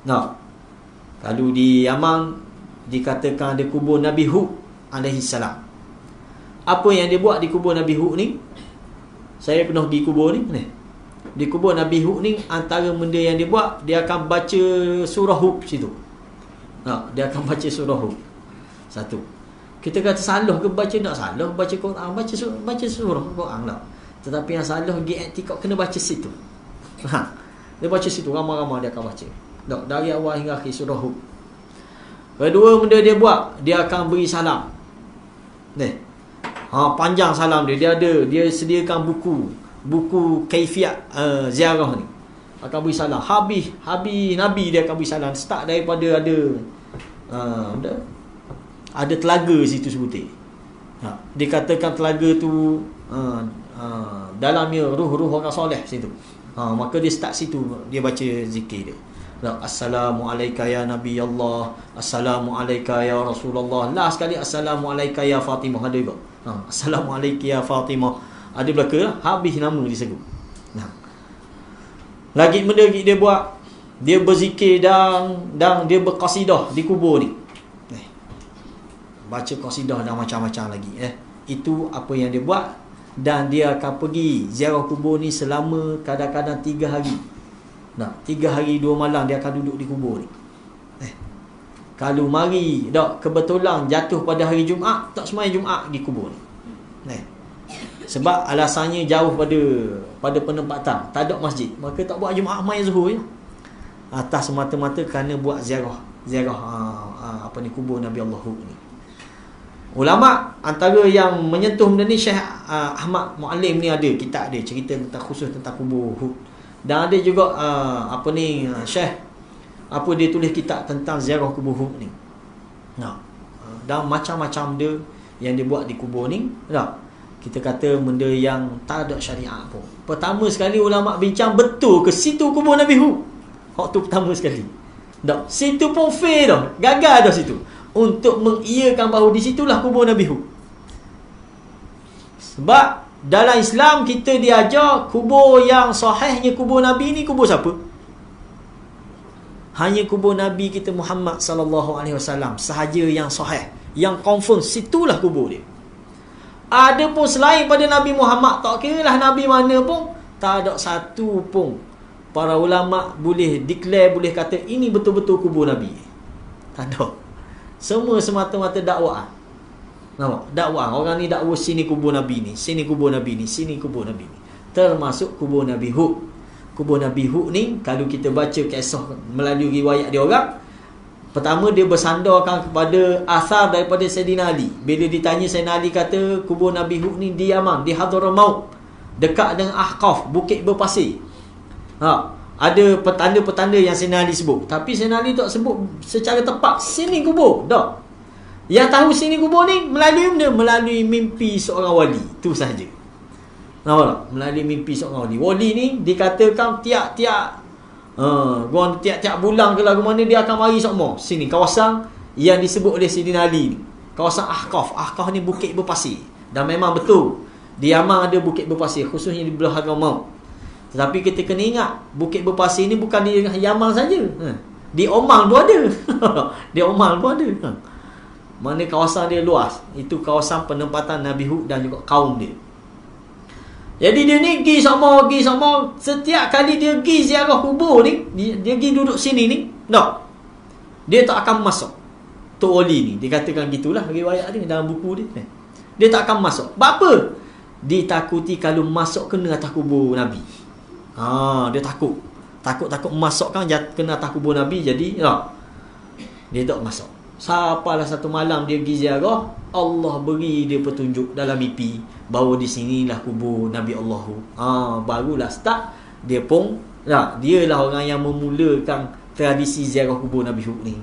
Nah, kalau di Yaman dikatakan ada kubur Nabi Hud alaihi salam. Apa yang dia buat di kubur Nabi Hud ni? Saya pernah pergi kubur ni. Di kubur Nabi Hud ni, antara benda yang dia buat, dia akan baca surah Hud situ. Dia akan baca surah Hud. Satu. Kita kata salah ke baca? Tak salah baca Quran, baca surah Quran lah. Tetapi yang salah pergi iktikad kena baca situ. Dia baca situ, ramai-ramai dia akan baca. Dari awal hingga akhir surah Hud. Kedua benda dia buat, dia akan beri salam. Panjang salam dia. Dia sediakan buku kaifiat ziarah ni. Akan beri salam. Habis Nabi dia akan beri salam. Start daripada ada telaga situ sebutir. Dikatakan telaga tu dalamnya ruh-ruh orang soleh situ. Maka dia start situ, dia baca zikir dia. Assalamualaikum ya Nabi Allah, Assalamualaikum ya Rasulullah. Last sekali Assalamualaikum ya Fatimah, ada juga. Assalamualaikum ya Fatimah, ada belaka, habis nama disebut. Lagi benda dia buat, dia berzikir dan dia berqasidah di kubur ni. Baca qasidah dan macam-macam lagi. Itu apa yang dia buat. Dan dia akan pergi ziarah kubur ni selama kadang-kadang 3 hari. 3 hari 2 malam dia akan duduk di kubur ni. Kalau mari kebetulan jatuh pada hari Jumaat, tak sembahyang Jumaat di kubur ni. Sebab alasannya jauh pada penempatan, tak ada masjid, maka tak buat Jumaat, mai Zuhur je. Atas semata-mata kerana buat ziarah kubur Nabi Allah Hud ni. Ulama antara yang menyentuh benda ni, Syekh Ahmad Muallim ni ada kitab dia cerita tentang khusus tentang kubur Hud. Dan ada juga Syekh dia tulis kitab tentang ziarah kubur Hud ni. Dan macam-macam dia yang dia buat di kubur ni. Kita kata benda yang tak ada syariat pun. Pertama sekali ulama bincang betul ke situ kubur Nabi Hud. Waktu pertama sekali. Situ pun fail dah, gagal dah situ. Untuk mengiyakan bahawa di situlah kubur Nabi Hud. Sebab dalam Islam kita diajar kubur yang sahihnya kubur Nabi ni kubur siapa? Hanya kubur Nabi kita Muhammad sallallahu alaihi wasallam sahaja yang sahih, yang confirm situlah kubur dia. Ada pun selain pada Nabi Muhammad, tak kiralah Nabi mana pun, tak ada satu pun para ulama boleh declare, boleh kata ini betul-betul kubur Nabi. Tak ada. Semua semata-mata dakwah. Dakwah. Orang ni dakwah sini kubur Nabi ni, sini kubur Nabi ni, sini kubur Nabi ni. Termasuk kubur Nabi Hud. Kubur Nabi Hud ni, kalau kita baca kisah melalui riwayat dia orang, pertama dia bersandarkan kepada asar daripada Sayyidina Ali. Bila ditanya, Sayyidina Ali kata kubur Nabi Hud ni di Yaman, di Hadramaut, dekat dengan Ahqaf, bukit berpasir. Ada petanda-petanda yang Sayyidina Ali sebut, tapi Sayyidina Ali tak sebut secara tepat sini kubur. Tak. Yang tahu sini kubur ni melalui mimpi seorang wali. Itu sahaja. Nampak tak? Melalui mimpi seorang wali. Wali ni dikatakan tiap-tiap bulan ke lagu mana dia akan mari semua sini, kawasan yang disebut oleh Sayyidina Ali ni, kawasan Ahqaf. Ahqaf ni bukit berpasir. Dan memang betul di Yaman ada bukit berpasir, khususnya di belah Hadramaut. Tetapi kita kena ingat, bukit berpasir ni bukan di Yaman saja. Di Oman pun ada. Di Oman pun ada. Mana kawasan dia luas. Itu kawasan penempatan Nabi Hud dan juga kaum dia. Jadi dia ni pergi sama. Setiap kali dia pergi ziarah kubur ni, dia pergi duduk sini ni, dia tak akan masuk. Tok Wali ni, dia katakan gitulah riwayat dia dalam buku dia. Dia tak akan masuk. Sebab apa? Ditakuti kalau masuk kena atas kubur Nabi. Dia takut masukkan kena atas kubur Nabi. Jadi dia tak masuk. Sampailah satu malam dia pergi ziarah, Allah beri dia petunjuk dalam mimpi bahawa di sinilah kubur Nabi Allah. Barulah start dia pun dialah orang yang memulakan tradisi ziarah kubur Nabi Hud ni.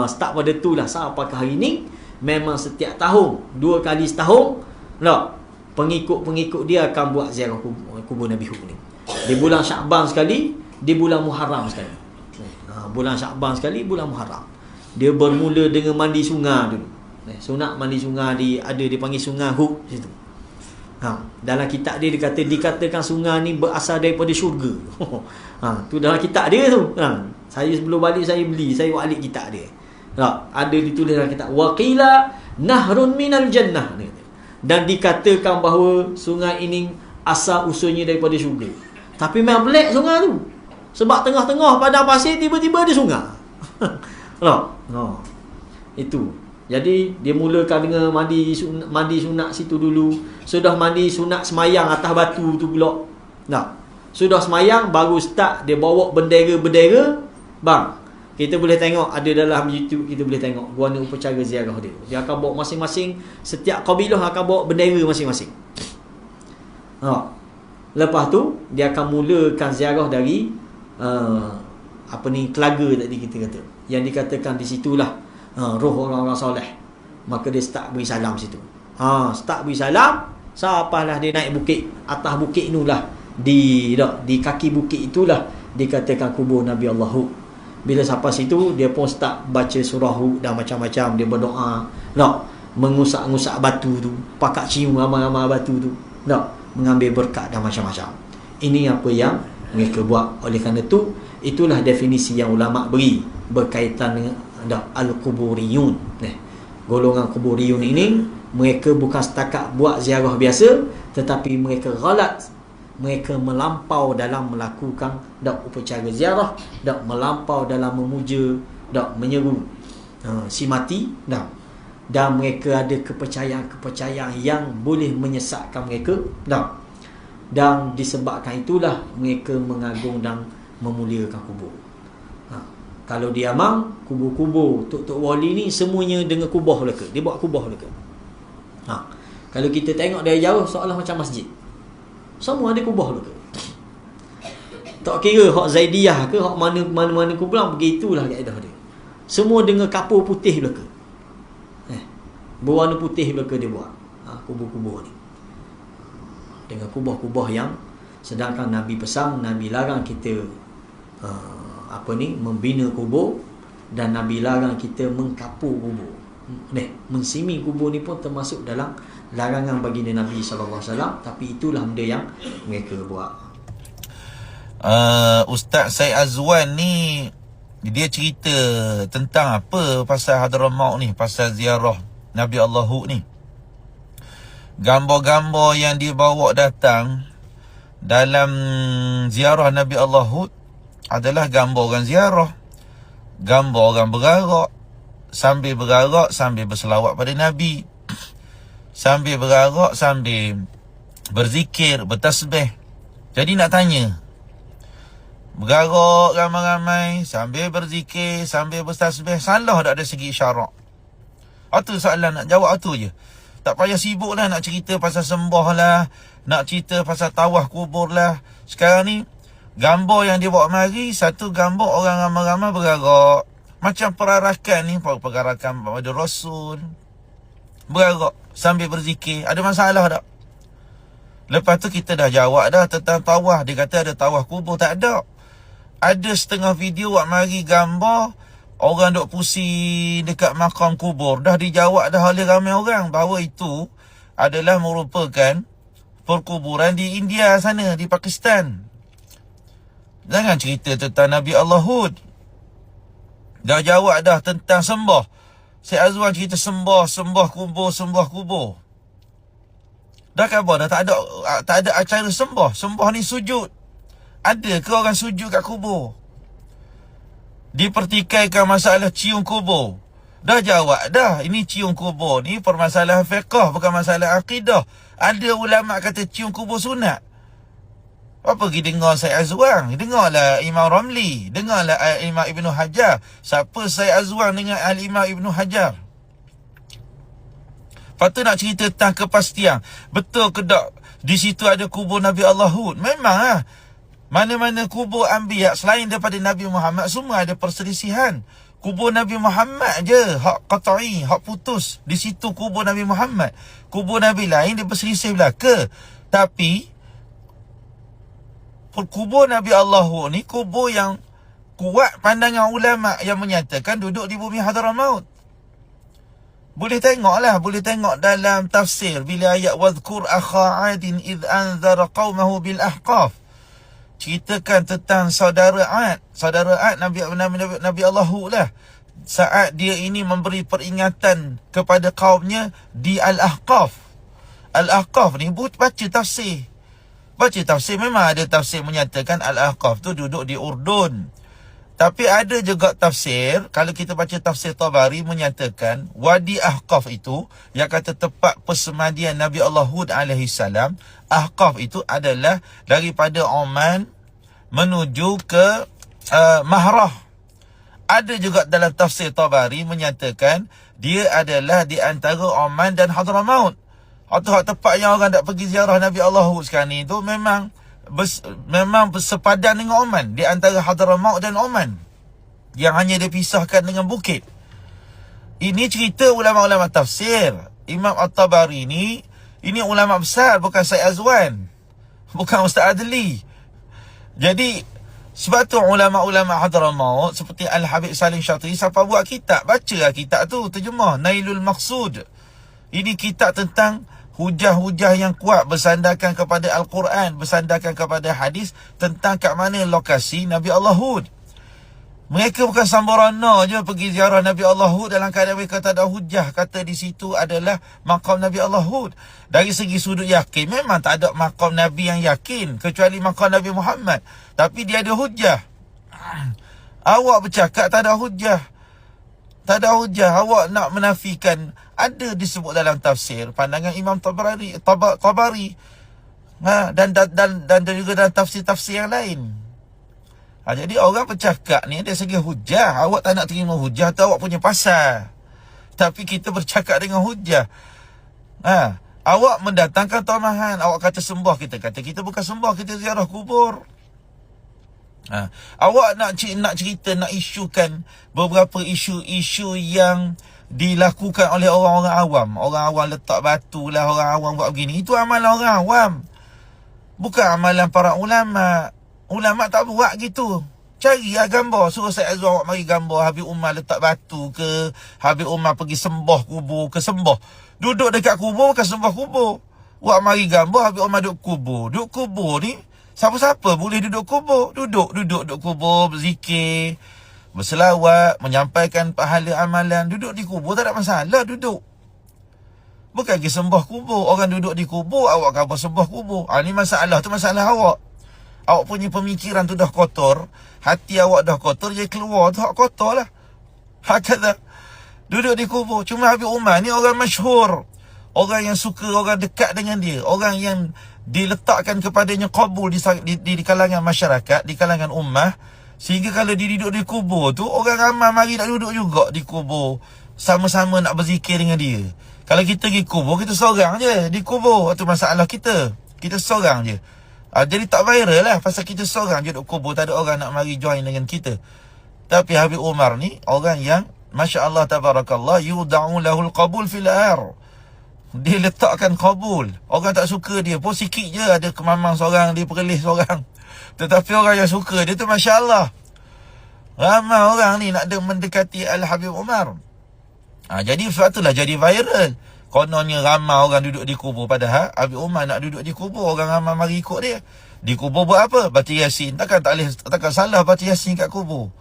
Start pada tu lah sampai ke hari ni. Memang setiap tahun, 2 kali setahun, pengikut-pengikut dia akan buat ziarah kubur Nabi Hud ni. Di bulan Sya'ban sekali, di bulan Muharram sekali. Bulan Sya'ban sekali, bulan Muharram. Dia bermula dengan mandi sungai dulu. Sunat mandi sungai ada dipanggil sungai Hud situ. Dalam kitab dia dikatakan sungai ni berasal daripada syurga. Tu dalam kitab dia tu. Saya sebelum balik saya beli, saya buat alik kitab dia. Tak, ada ditulis dalam kitab waqila nahrun minal jannah. Dan dikatakan bahawa sungai ini asal usulnya daripada syurga. Tapi memang pelik sungai tu. Sebab tengah-tengah padang pasir tiba-tiba ada sungai. Itu. Jadi dia mulakan dengan mandi sunat situ dulu. Sudah mandi sunat semayang atas batu tu pula. Sudah semayang baru start dia bawa bendera-bendera. Bang, kita boleh tengok ada dalam YouTube, kita boleh tengok guana upacara ziarah dia. Dia akan bawa masing-masing, setiap kabilah akan bawa bendera masing-masing. Lepas tu dia akan mulakan ziarah dari telaga tadi kita kata. Yang dikatakan di situlah roh orang-orang soleh. Maka dia start beri salam situ. Start beri salam, sampailah dia naik bukit. Atas bukit itulah di kaki bukit itulah dikatakan kubur Nabi Allah Hud. Bila sampai situ dia pun start baca surah Hud dan macam-macam, dia berdoa, mengusak-ngusak batu tu, pakak cium ramai-ramai batu tu, mengambil berkat dan macam-macam. Ini apa yang mereka buat. Oleh kerana tu, itulah definisi yang ulama beri berkaitan dengan al-kuburiyun. Golongan kuburiyun ini, mereka bukan setakat buat ziarah biasa, tetapi mereka ghalat. Mereka melampau dalam melakukan upacara ziarah, melampau dalam memuja, menyeru si mati, dan mereka ada kepercayaan-kepercayaan yang boleh menyesatkan mereka, dan disebabkan itulah mereka mengagung dan memuliakan kubur. Kalau di Amang, kubur-kubur Tok Wali ni semuanya dengan kubah mereka. Dia buat kubah mereka. Kalau kita tengok dari jauh, seolah macam masjid. Semua ada kubah mereka. Tak kira hak Zaidiyah ke, hak mana-mana kubur, begitulah kaedah dia. Semua dengan kapur putih mereka. Berwarna putih mereka dia buat. Kubur-kubur ni. Dengan kubah-kubah yang, sedangkan Nabi pesan, Nabi larang kita membina kubur, dan Nabi larang kita mengkapur kubur. Mensimi kubur ni pun termasuk dalam larangan baginda Nabi SAW. Tapi itulah benda yang mereka buat. Ustaz Syed Azwan ni, dia cerita tentang apa pasal Hadramaut ni, pasal ziarah Nabi Allah Hud ni. Gambar-gambar yang dibawa datang dalam ziarah Nabi Allah Hud adalah gambar orang ziarah, gambar orang bergarak, sambil berselawat pada Nabi, sambil bergarak, sambil berzikir, bertasbih. Jadi nak tanya, bergarak ramai-ramai, sambil berzikir, sambil bertasbih, salah tak ada segi syarak? Itu soalan nak jawab tu je. Tak payah sibuk lah nak cerita pasal sembah lah, nak cerita pasal tawaf kubur lah. Sekarang ni gambar yang dia bawa mari, satu gambar orang ramai-ramai bergarak. Macam perarakan ni, perarakan pada Rasul, bergarak sambil berzikir. Ada masalah tak? Lepas tu kita dah jawab dah tentang tawaf. Dia kata ada tawaf kubur. Tak ada. Ada setengah video buat mari gambar orang duk pusing dekat makam kubur. Dah dijawab dah oleh ramai orang bahawa itu adalah merupakan perkuburan di India sana, di Pakistan. Jangan cerita tentang Nabi Allah Hud. Dah jawab dah tentang sembah. Syed Azwan cerita sembah kubur. Dah khabar dah tak ada acara sembah. Sembah ni sujud. Ada ke orang sujud kat kubur? Dipertikaikan masalah cium kubur. Dah jawab dah. Ini cium kubur ni permasalahan fiqh, bukan masalah akidah. Ada ulama kata cium kubur sunat. Apa pergi dengar Syed Azwan? Dengarlah Imam Ramli, dengarlah Imam Ibn Hajar. Siapa Syed Azwan dengan Imam Ibn Hajar? Lepas tu nak cerita tentang kepastian. Betul ke tak di situ ada kubur Nabi Allah Hud? Memang lah. Mana-mana kubur anbiya selain daripada Nabi Muhammad, semua ada perselisihan. Kubur Nabi Muhammad je hak qat'i, hak putus. Di situ kubur Nabi Muhammad. Kubur Nabi lain dia berselisih belaka. Tapi kubur Nabi Allah ni kubur yang kuat pandangan ulama yang menyatakan duduk di bumi Hadramaut. Boleh tengok dalam tafsir bila ayat wadhkur akha 'adin id anzara qaumahu bil ahqaf. ceritakan tentang saudara Ad Nabi Allah Hud lah. Saat dia ini memberi peringatan kepada kaumnya di Al-Ahqaf. Al-Ahqaf ni baca tafsir. Memang ada tafsir menyatakan Al-Ahqaf tu duduk di Urdun. Tapi ada juga tafsir, kalau kita baca tafsir Tabari menyatakan Wadi Ahqaf itu yang kata tempat persemadian Nabi Allah Hud AS. Ahqaf itu adalah daripada Oman menuju ke Mahrah. Ada juga dalam tafsir Tabari menyatakan dia adalah di antara Oman dan Hadramaut. Atau tempat yang orang tak pergi ziarah Nabi Allah Hud sekarang ni tu memang bersepadan dengan Oman, di antara Hadramaut dan Oman, yang hanya dipisahkan dengan bukit. Ini cerita ulama-ulama tafsir. Imam At-Tabari ini ulama besar, bukan Syed Azwan, bukan Ustaz Adli. Jadi sebab tu ulama-ulama Hadramaut seperti Al-Habib Salim Syatri siapa buat kitab, bacalah kitab tu, terjemah Nailul Maqsud. Ini kitab tentang hujah-hujah yang kuat bersandarkan kepada Al-Quran, bersandarkan kepada hadis tentang kat mana lokasi Nabi Allah Hud. Mereka bukan sambarana je pergi ziarah Nabi Allah Hud dalam keadaan mereka tak ada hujah kata di situ adalah maqam Nabi Allah Hud. Dari segi sudut yakin memang tak ada maqam Nabi yang yakin kecuali maqam Nabi Muhammad. Tapi dia ada hujah. Awak bercakap tak ada hujah. Tak ada hujah. Awak nak menafikan. Ada disebut dalam tafsir pandangan Imam Tabari dan juga dalam tafsir-tafsir yang lain. Jadi orang bercakap ni dari segi hujah. Awak tak nak terima hujah tu awak punya pasal. Tapi kita bercakap dengan hujah. Awak mendatangkan tomahan. Awak kata sembah, kita kata kita bukan sembah, kita ziarah kubur. Awak nak cerita, nak isukan beberapa isu-isu yang dilakukan oleh orang-orang awam. Orang awam letak batu lah, orang awam buat begini. Itu amalan orang awam, bukan amalan para ulama. Ulama tak buat gitu. Carilah gambar. Suruh Syed Azwan awak mari gambar Habib Umar letak batu ke, Habib Umar pergi sembah kubur ke, sembah. Duduk dekat kubur bukan sembah kubur. Awak mari gambar Habib Umar duduk kubur. Duduk kubur ni siapa-siapa boleh duduk kubur. Duduk kubur, berzikir, berselawat, menyampaikan pahala amalan. Duduk di kubur tak ada masalah, duduk. Bukan pergi sembah kubur. Orang duduk di kubur, awak kata sembah kubur. Ni masalah tu, masalah awak. Awak punya pemikiran tu dah kotor, hati awak dah kotor, jadi keluar tu hak kotor lah. Hakata duduk di kubur. Cuma Habib Umar ni orang masyhur, orang yang suka orang dekat dengan dia, orang yang diletakkan kepadanya qabul di kalangan masyarakat, di kalangan ummah. Sehingga kalau dia duduk di kubur tu, orang ramai mari nak duduk juga di kubur, sama-sama nak berzikir dengan dia. Kalau kita pergi kubur, kita seorang je di kubur. Itu masalah kita seorang je. Jadi tak viral lah pasal kita seorang je duduk kubur, tak ada orang nak mari join dengan kita. Tapi Habib Umar ni orang yang Masya Allah tabarakallah, yuda'u lahul qabul fil ar. Dia letakkan qabul. Orang tak suka dia pun sikit je, ada kemamang seorang, dia perlis seorang. Tetapi orang yang suka dia tu Masya Allah, ramai orang ni nak mendekati Al-Habib Umar. Jadi sebab itulah jadi viral. Kononnya ramai orang duduk di kubur, padahal Habib Umar nak duduk di kubur, orang ramai mari ikut dia. Di kubur buat apa? Baca Yasin. Takkan salah baca Yasin kat kubur.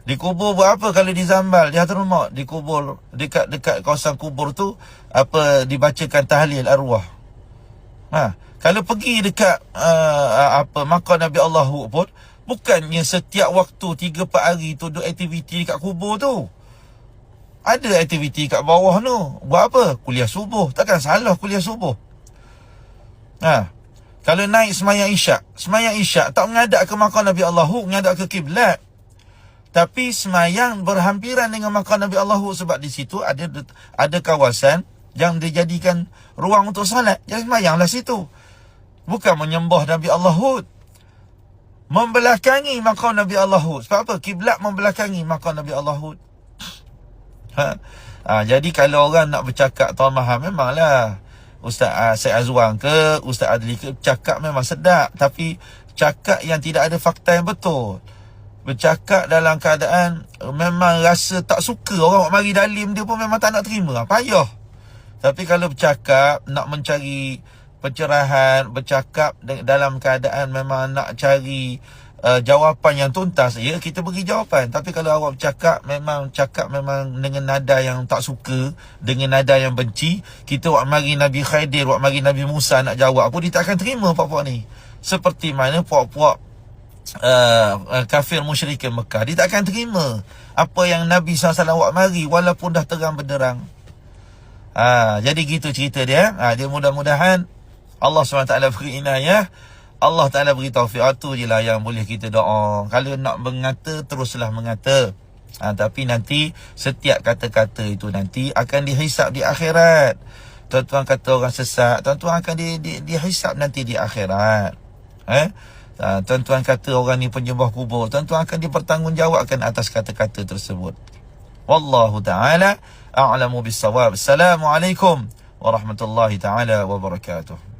Di kubur buat apa kalau di Zambal, di Hadramaut, di kubur, dekat kawasan kubur tu dibacakan tahlil arwah. Kalau pergi dekat makam Nabi Allah pun bukannya setiap waktu 3-4 hari tu duduk aktiviti kat kubur tu. Ada aktiviti kat bawah tu. Buat apa? Kuliah subuh. Takkan salah kuliah subuh. Kalau naik semayang isyak tak menghadap ke makam Nabi Allah, menghadap ke kiblat. Tapi semayang berhampiran dengan makam Nabi Allah, sebab di situ ada kawasan yang dijadikan ruang untuk salat. Jadi semayanglah situ. Bukan menyembah Nabi Allah Hud, membelakangi makam Nabi Allah Hud. Sebab apa? Kiblat membelakangi makam Nabi Allah Hud. Jadi kalau orang nak bercakap tamah, memanglah Ustaz Syed Azwan ke Ustaz Adli ke cakap memang sedap, tapi cakap yang tidak ada fakta yang betul. Bercakap dalam keadaan memang rasa tak suka, orang mari dalim dia pun memang tak nak terima, payah. Tapi kalau bercakap nak mencari pencerahan, bercakap dalam keadaan memang nak cari jawapan yang tuntas, ya kita beri jawapan. Tapi kalau awak cakap memang dengan nada yang tak suka, dengan nada yang benci, kita wak mari Nabi Khidir, wak mari Nabi Musa nak jawab pun dia tak akan terima puak-puak ni. Seperti mana puak-puak kafir musyrikin Mekah, dia tak akan terima apa yang Nabi SAW buat mari walaupun dah terang benderang. Jadi gitu cerita dia. Dia mudah-mudahan Allah SWT beri inayah, Allah Ta'ala beri taufik. Itu je lah yang boleh kita doa. Kalau nak mengata, teruslah mengata. Tapi nanti setiap kata-kata itu nanti akan dihisap di akhirat. Tuan-tuan kata orang sesat, tuan-tuan akan dihisap nanti di akhirat. Tuan-tuan kata orang ni penyembah kubur, tuan-tuan akan dipertanggungjawabkan atas kata-kata tersebut. Wallahu ta'ala a'lamu bis-shawab. Assalamualaikum warahmatullahi ta'ala wabarakatuh.